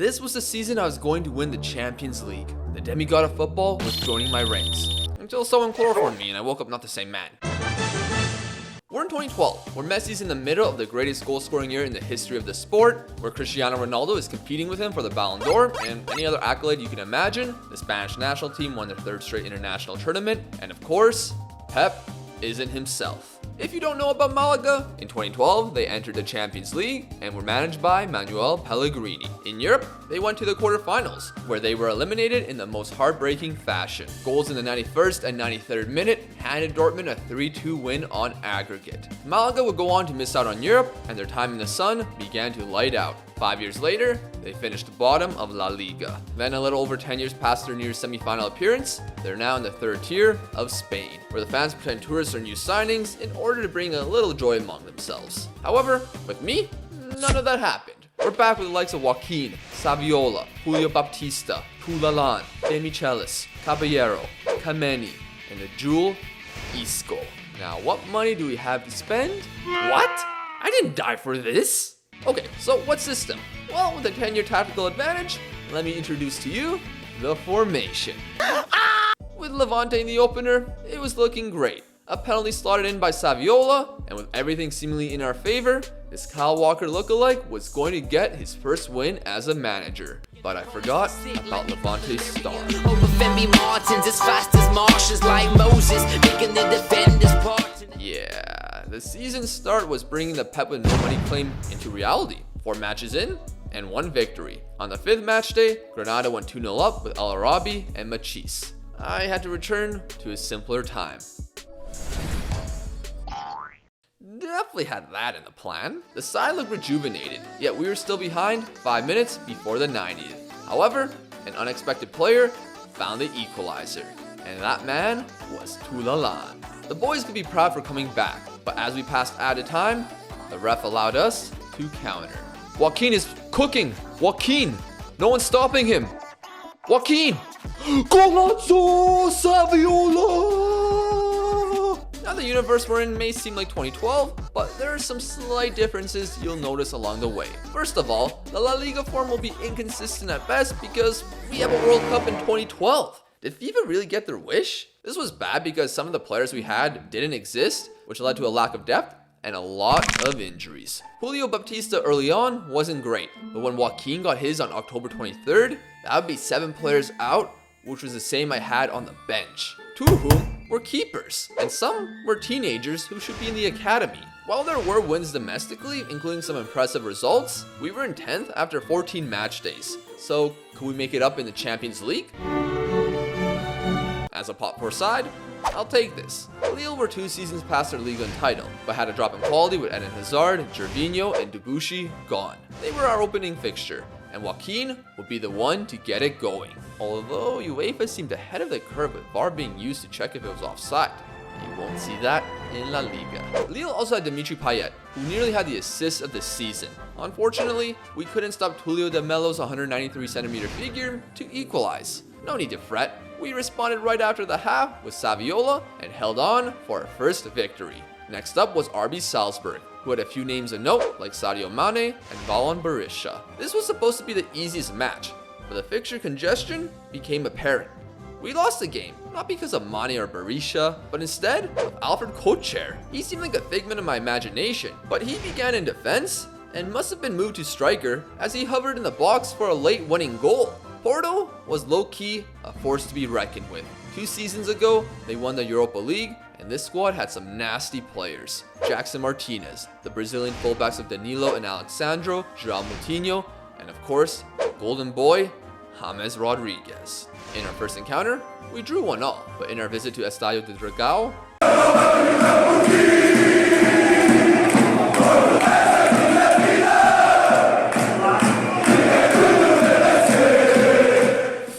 This was the season I was going to win the Champions League. The demigod of football was joining my ranks. Until someone chloroformed me and I woke up not the same man. We're in 2012, where Messi's in the middle of the greatest goal-scoring year in the history of the sport, where Cristiano Ronaldo is competing with him for the Ballon d'Or, and any other accolade you can imagine. The Spanish national team won their third straight international tournament, and of course, Pep isn't himself. If you don't know about Malaga, in 2012, they entered the Champions League and were managed by Manuel Pellegrini. In Europe, they went to the quarterfinals, where they were eliminated in the most heartbreaking fashion. Goals in the 91st and 93rd minute handed Dortmund a 3-2 win on aggregate. Malaga would go on to miss out on Europe, and their time in the sun began to light out. 5 years later, they finished bottom of La Liga. Then a little over 10 years past their near semi-final appearance, they're now in the third tier of Spain, where the fans pretend tourists are new signings in order to bring a little joy among themselves. However, with me, none of that happened. We're back with the likes of Joaquin, Saviola, Julio Baptista, Pulalan, De Michelis, Caballero, Kameni, and the jewel, Isco. Now, what money do we have to spend? What? I didn't die for this! Okay, so what system? Well, with a 10-year tactical advantage, let me introduce to you the formation. With Levante in the opener, it was looking great. A penalty slotted in by Saviola, and with everything seemingly in our favor, this Kyle Walker lookalike was going to get his first win as a manager. But I forgot about Levante's star. Yeah, the season start was bringing the Pep with no money claim into reality. 4 matches in, and 1 victory. On the 5th match day, Granada went 2-0 up with El Arabi and Machis. I had to return to a simpler time. Definitely had that in the plan. The side looked rejuvenated, yet we were still behind 5 minutes before the 90th. However, an unexpected player found the equalizer, and that man was Tulalan. The boys could be proud for coming back, but as we passed added time, the ref allowed us to counter. Joaquin is cooking! Joaquin! No one's stopping him! Joaquin! Golazo Saviola! Now the universe we're in may seem like 2012, but there are some slight differences you'll notice along the way. First of all, the La Liga form will be inconsistent at best because we have a World Cup in 2012. Did FIFA really get their wish? This was bad because some of the players we had didn't exist, which led to a lack of depth and a lot of injuries. Julio Baptista early on wasn't great, but when Joaquin got his on October 23rd, that would be 7 players out, which was the same I had on the bench. 2 of whom were keepers, and some were teenagers who should be in the academy. While there were wins domestically, including some impressive results, we were in 10th after 14 match days. So, could we make it up in the Champions League? As a pot 4 side, I'll take this. Lille were 2 seasons past their Liga title, but had a drop in quality with Eden Hazard, Gervinho, and Debuchy gone. They were our opening fixture, and Joaquin would be the one to get it going. Although UEFA seemed ahead of the curve with VAR being used to check if it was offside. You won't see that in La Liga. Lille also had Dimitri Payet, who nearly had the assist of the season. Unfortunately, we couldn't stop Tulio de Melo's 193cm figure to equalize. No need to fret. We responded right after the half with Saviola and held on for our first victory. Next up was RB Salzburg, who had a few names of note like Sadio Mane and Valon Berisha. This was supposed to be the easiest match, but the fixture congestion became apparent. We lost the game, not because of Mane or Berisha, but instead of Alfred Kocher. He seemed like a figment of my imagination, but he began in defense and must have been moved to striker as he hovered in the box for a late winning goal. Porto was low-key a force to be reckoned with. 2 seasons ago, they won the Europa League, and this squad had some nasty players. Jackson Martinez, the Brazilian fullbacks of Danilo and Alexandro, João Moutinho, and of course, golden boy, James Rodriguez. In our first encounter, we drew 1-1, but in our visit to Estadio de Dragao,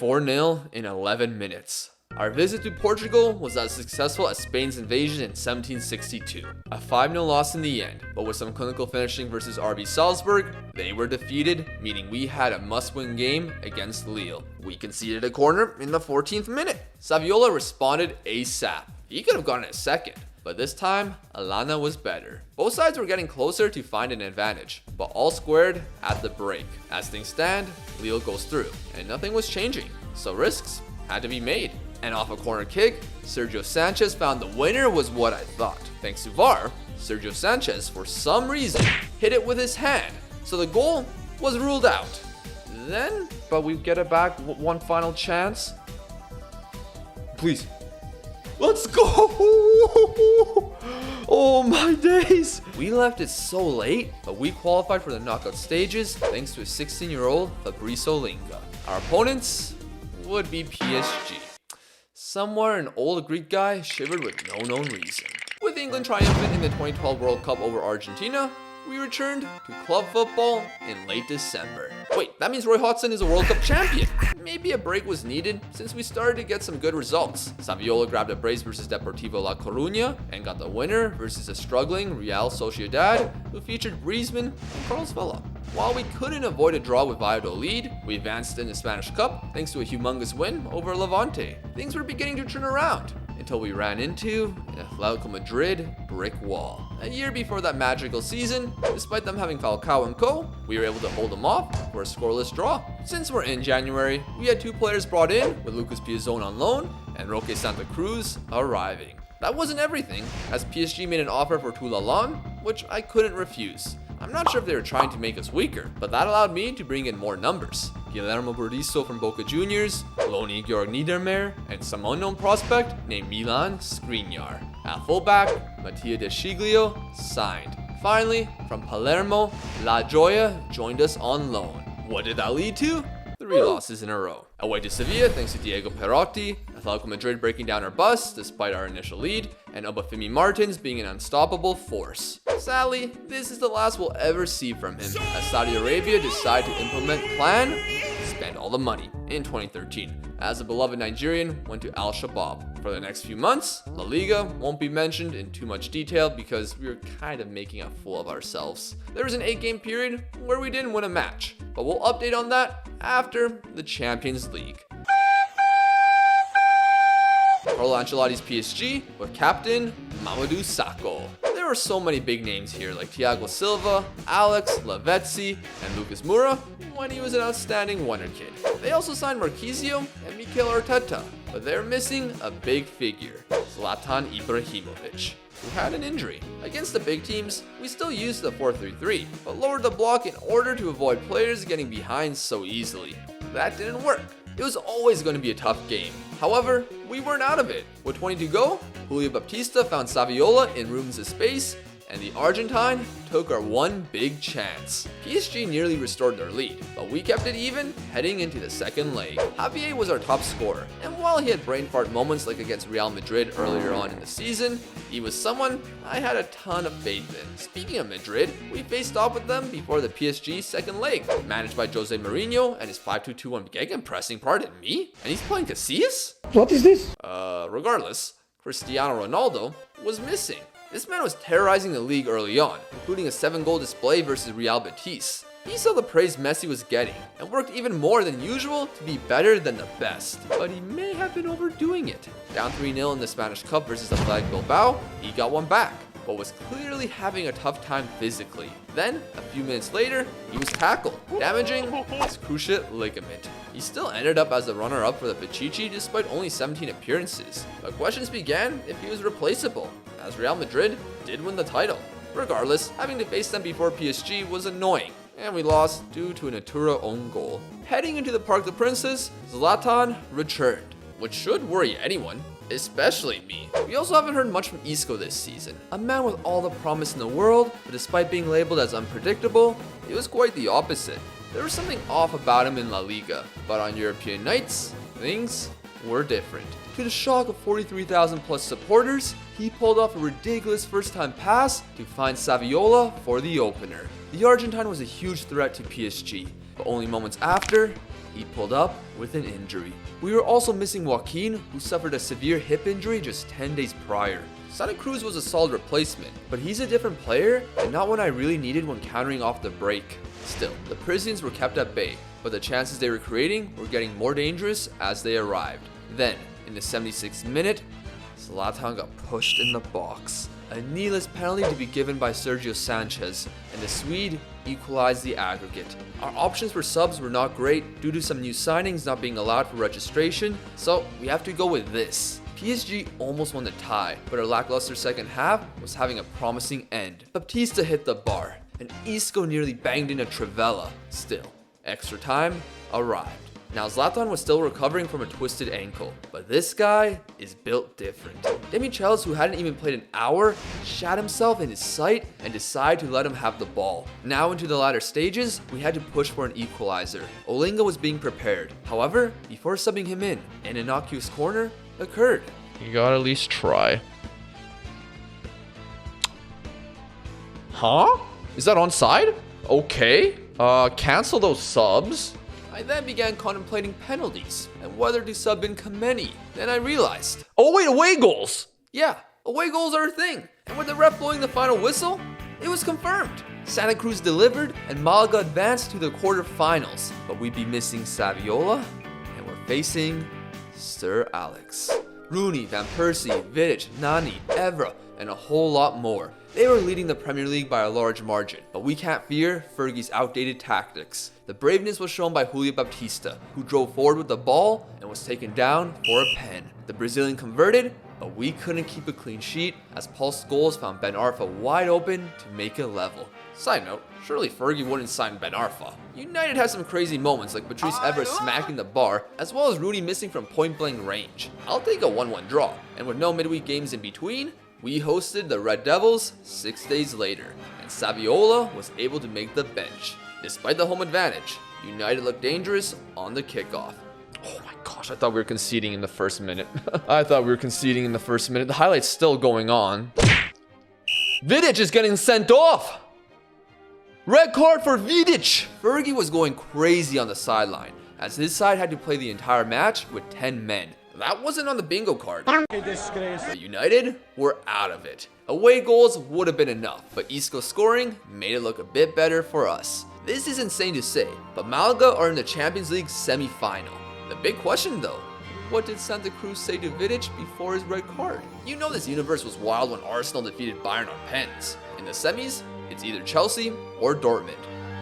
4-0 in 11 minutes. Our visit to Portugal was as successful as Spain's invasion in 1762. A 5-0 loss in the end, but with some clinical finishing versus RB Salzburg, they were defeated, meaning we had a must-win game against Lille. We conceded a corner in the 14th minute. Saviola responded ASAP. He could have gotten a second, But this time, Alana was better. Both sides were getting closer to find an advantage, but all squared at the break. As things stand, Lille goes through, and nothing was changing, so risks had to be made. And off a corner kick, Sergio Sanchez found the winner was what I thought. Thanks to VAR, Sergio Sanchez, for some reason, hit it with his hand, so the goal was ruled out. Then, but we get it back, one final chance. Please. Let's go! Oh my days! We left it so late, but we qualified for the knockout stages thanks to a 16-year-old Fabrizio Linga. Our opponents would be PSG. Somewhere an old Greek guy shivered with no known reason. With England triumphant in the 2012 World Cup over Argentina, we returned to club football in late December. Wait, that means Roy Hodgson is a World Cup champion. Maybe a break was needed since we started to get some good results. Saviola grabbed a brace versus Deportivo La Coruña and got the winner versus a struggling Real Sociedad who featured Griezmann and Carlos Vela. While we couldn't avoid a draw with Valladolid, we advanced in the Spanish Cup thanks to a humongous win over Levante. Things were beginning to turn around until we ran into an Atletico Madrid brick wall. A year before that magical season, despite them having Falcao and co, we were able to hold them off for a scoreless draw. Since we're in January, we had 2 players brought in, with Lucas Piazon on loan and Roque Santa Cruz arriving. That wasn't everything, as PSG made an offer for Toulalan, which I couldn't refuse. I'm not sure if they were trying to make us weaker, but that allowed me to bring in more numbers. Guillermo Burdizo from Boca Juniors, Loni Georg Niedermayer, and some unknown prospect named Milan Skriniar. At fullback, Mattia De Sciglio signed. Finally, from Palermo, La Gioia joined us on loan. What did that lead to? 3 losses in a row. Away to Sevilla thanks to Diego Perotti, Atletico Madrid breaking down our bus despite our initial lead, and Obafemi Martins being an unstoppable force. Sadly, this is the last we'll ever see from him, as Saudi Arabia decided to implement plan, spend all the money in 2013, as the beloved Nigerian went to Al Shabaab. For the next few months, La Liga won't be mentioned in too much detail because we were kind of making a fool of ourselves. There was an 8-game period where we didn't win a match, but we'll update on that after the Champions League. Carlo Ancelotti's PSG with captain Mamadou Sakho. There were so many big names here like Thiago Silva, Alex Lavezzi, and Lucas Moura when he was an outstanding wonder kid. They also signed Marquisio and Mikel Arteta, but they're missing a big figure, Zlatan Ibrahimovic, who had an injury. Against the big teams, we still used the 4-3-3, but lowered the block in order to avoid players getting behind so easily. That didn't work. It was always going to be a tough game. However, we weren't out of it. With 20 to go, Julio Baptista found Saviola in rooms of space, and the Argentine took our one big chance. PSG nearly restored their lead, but we kept it even heading into the second leg. Javier was our top scorer, and while he had brain fart moments like against Real Madrid earlier on in the season, he was someone I had a ton of faith in. Speaking of Madrid, we faced off with them before the PSG second leg, managed by Jose Mourinho and his 5-2-2-1 gegenpressing, pardon me, and he's playing Casillas? What is this? Regardless, Cristiano Ronaldo was missing. This man was terrorizing the league early on, including a 7-goal display versus Real Betis. He saw the praise Messi was getting, and worked even more than usual to be better than the best. But he may have been overdoing it. Down 3-0 in the Spanish Cup versus Athletic Bilbao, he got one back, but was clearly having a tough time physically. Then, a few minutes later, he was tackled, damaging his cruciate ligament. He still ended up as the runner-up for the Pichichi despite only 17 appearances, but questions began if he was replaceable, as Real Madrid did win the title. Regardless, having to face them before PSG was annoying, and we lost due to a Natura own goal. Heading into the Parc des Princes, Zlatan returned, which should worry anyone, especially me. We also haven't heard much from Isco this season, a man with all the promise in the world, but despite being labeled as unpredictable, it was quite the opposite. There was something off about him in La Liga, but on European nights, things were different. To the shock of 43,000 plus supporters, he pulled off a ridiculous first-time pass to find Saviola for the opener. The Argentine was a huge threat to PSG, but only moments after, he pulled up with an injury. We were also missing Joaquin, who suffered a severe hip injury just 10 days prior. Santa Cruz was a solid replacement, but he's a different player and not one I really needed when countering off the break. Still, the Parisians were kept at bay, but the chances they were creating were getting more dangerous as they arrived. Then, in the 76th minute, Zlatan got pushed in the box. A needless penalty to be given by Sergio Sanchez, and the Swede equalized the aggregate. Our options for subs were not great due to some new signings not being allowed for registration, so we have to go with this. PSG almost won the tie, but our lackluster second half was having a promising end. Baptista hit the bar, and Isco nearly banged in a Trivela. Still, extra time arrived. Now Zlatan was still recovering from a twisted ankle, but this guy is built different. Demichelis, who hadn't even played an hour, shat himself in his sight and decided to let him have the ball. Now into the latter stages, we had to push for an equalizer. Olinga was being prepared. However, before subbing him in, an innocuous corner occurred. You gotta at least try. Huh? Is that onside? Okay. Cancel those subs. I then began contemplating penalties and whether to sub in Kameni. Then I realized, Oh wait, away goals! yeah, away goals are a thing. And with the ref blowing the final whistle, it was confirmed. Santa Cruz delivered and Malaga advanced to the quarterfinals. But we'd be missing Saviola and we're facing Sir Alex. Rooney, Van Persie, Vidic, Nani, Evra, and a whole lot more. They were leading the Premier League by a large margin, but we can't fear Fergie's outdated tactics. The braveness was shown by Julio Baptista, who drove forward with the ball and was taken down for a pen. The Brazilian converted, but we couldn't keep a clean sheet as Paul Scholes found Ben Arfa wide open to make it level. Side note, surely Fergie wouldn't sign Ben Arfa. United had some crazy moments like Patrice Evra smacking the bar, as well as Rooney missing from point-blank range. I'll take a 1-1 draw, and with no midweek games in between, we hosted the Red Devils 6 days later, and Saviola was able to make the bench. Despite the home advantage, United looked dangerous on the kickoff. Oh my gosh, I thought we were conceding in the first minute. The highlight's still going on. Vidic is getting sent off! Red card for Vidic! Fergie was going crazy on the sideline, as his side had to play the entire match with 10 men. That wasn't on the bingo card. But United were out of it. Away goals would have been enough, but Isco scoring made it look a bit better for us. This is insane to say, but Malaga are in the Champions League semi-final. The big question though, what did Santa Cruz say to Vidic before his red card? You know this universe was wild when Arsenal defeated Bayern on pens. In the semis, it's either Chelsea or Dortmund.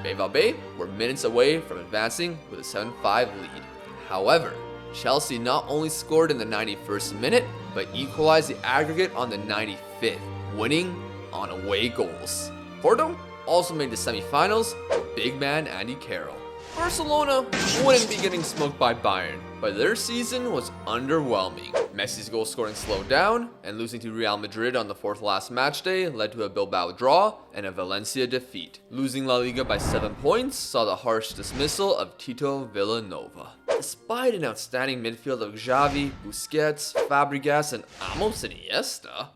BVB were minutes away from advancing with a 7-5 lead. However, Chelsea not only scored in the 91st minute, but equalized the aggregate on the 95th, winning on away goals. Porto also made the semi-finals with big man Andy Carroll. Barcelona wouldn't be getting smoked by Bayern, but their season was underwhelming. Messi's goal scoring slowed down, and losing to Real Madrid on the fourth last match day led to a Bilbao draw and a Valencia defeat. Losing La Liga by 7 points saw the harsh dismissal of Tito Villanova. Despite an outstanding midfield of Xavi, Busquets, Fabregas, and Amos Iniesta,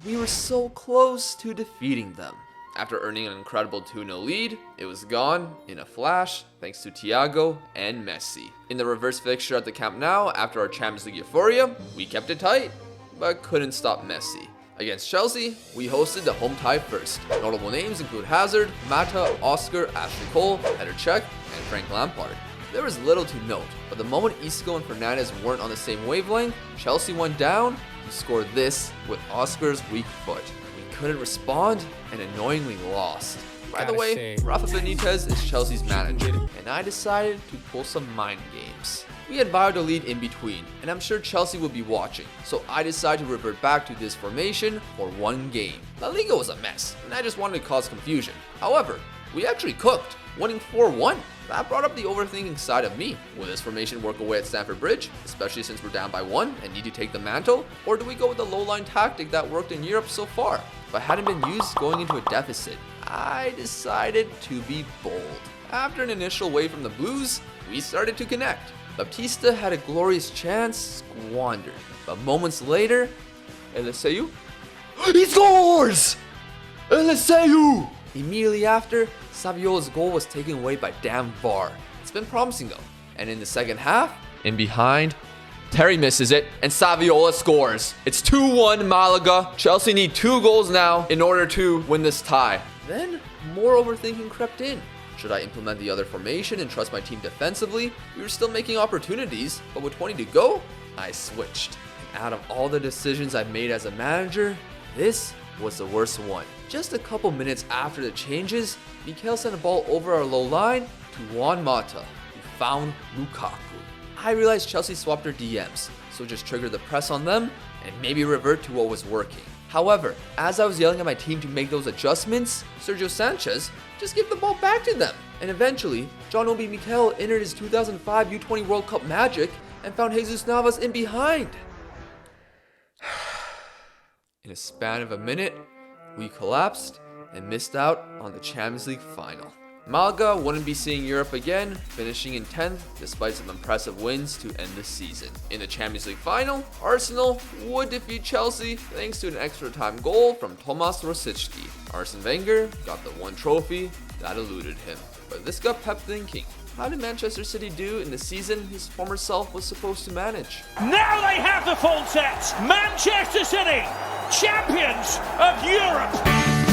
we were so close to defeating them. After earning an incredible 2-0 lead, it was gone in a flash thanks to Thiago and Messi. In the reverse fixture at the Camp Nou after our Champions League euphoria, we kept it tight, but couldn't stop Messi. Against Chelsea, we hosted the home tie first. Notable names include Hazard, Mata, Oscar, Ashley Cole, Petr Cech, and Frank Lampard. There was little to note, but the moment Isco and Fernandes weren't on the same wavelength, Chelsea went down and scored this with Oscar's weak foot. Couldn't respond and annoyingly lost. By the way, Rafa Benitez is Chelsea's manager, and I decided to pull some mind games. We had Valladolid in between, and I'm sure Chelsea will be watching, so I decided to revert back to this formation for one game. La Liga was a mess, and I just wanted to cause confusion. However, we actually cooked, winning 4-1. That brought up the overthinking side of me. Will this formation work away at Stamford Bridge, especially since we're down by 1 and need to take the mantle? Or do we go with the low-line tactic that worked in Europe so far, but hadn't been used going into a deficit? I decided to be bold. After an initial wave from the Blues, we started to connect. Baptista had a glorious chance, squandered. But moments later, LSU? He scores! LSU! Immediately after, Saviola's goal was taken away by Dan Var. It's been promising though. And in the second half, in behind, Terry misses it, and Saviola scores. It's 2-1 Malaga. Chelsea need 2 goals now in order to win this tie. Then, more overthinking crept in. Should I implement the other formation and trust my team defensively? We were still making opportunities, but with 20 to go, I switched. Out of all the decisions I've made as a manager, this was the worst one. Just a couple minutes after the changes, Mikel sent a ball over our low line to Juan Mata, who found Lukaku. I realized Chelsea swapped their DMs, so just trigger the press on them and maybe revert to what was working. However, as I was yelling at my team to make those adjustments, Sergio Sanchez just gave the ball back to them. And eventually, John Obi Mikel entered his 2005 U20 World Cup magic and found Jesus Navas in behind. In a span of a minute, we collapsed and missed out on the Champions League final. Malaga wouldn't be seeing Europe again, finishing in 10th despite some impressive wins to end the season. In the Champions League final, Arsenal would defeat Chelsea thanks to an extra time goal from Tomas Rosicky. Arsene Wenger got the one trophy that eluded him. But this got Pep thinking, how did Manchester City do in the season his former self was supposed to manage? Now they have the full set! Manchester City, champions of Europe!